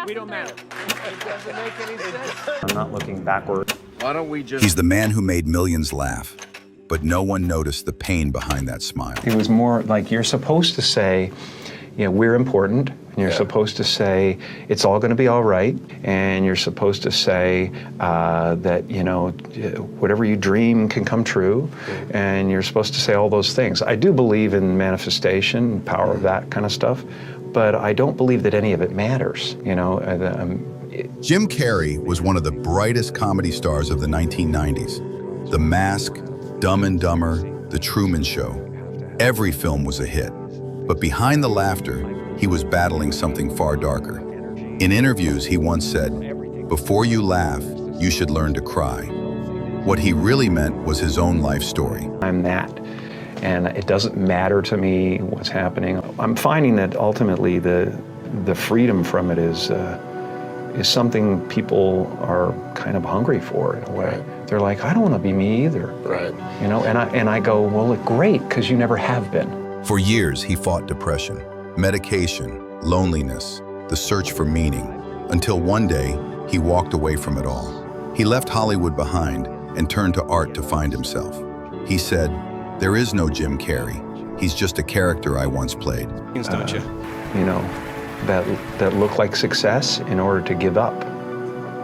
We don't matter. It doesn't make any sense. I'm not looking backward. Why don't we just... He's the man who made millions laugh, but no one noticed the pain behind that smile. It was more like you're supposed to say, you know, we're important, and you're supposed to say it's all going to be all right, and you're supposed to say that, you know, whatever you dream can come true, and you're supposed to say all those things. I do believe in manifestation, power of that kind of stuff, but I don't believe that any of it matters, you know. Jim Carrey was one of the brightest comedy stars of the 1990s. The Mask, Dumb and Dumber, The Truman Show. Every film was a hit. But behind the laughter, he was battling something far darker. In interviews, he once said, "Before you laugh, you should learn to cry." What he really meant was his own life story. I'm that, and it doesn't matter to me what's happening. I'm finding that ultimately the freedom from it is something people are kind of hungry for in a way. Right. They're like, I don't want to be me either. Right. You know, and I go, well, great, because you never have been. For years, he fought depression, medication, loneliness, the search for meaning, until one day, he walked away from it all. He left Hollywood behind and turned to art to find himself. He said, "There is no Jim Carrey. He's just a character I once played." Don't you? You know, that look like success in order to give up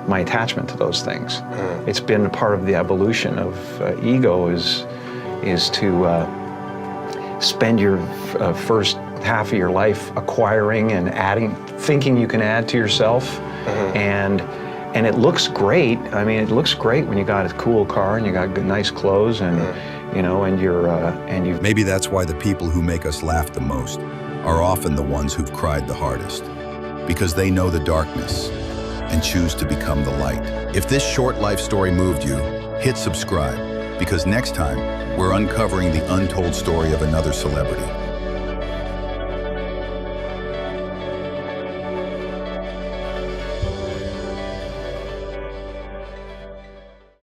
my attachment to those things. It's been a part of the evolution of ego is to spend your first half of your life acquiring and adding, thinking you can add to yourself, and it looks great. I mean, it looks great when you got a cool car and you got good, nice clothes, and you know, and you've. Maybe that's why the people who make us laugh the most are often the ones who've cried the hardest, because they know the darkness and choose to become the light. If this short life story moved you, hit subscribe, because next time we're uncovering the untold story of another celebrity.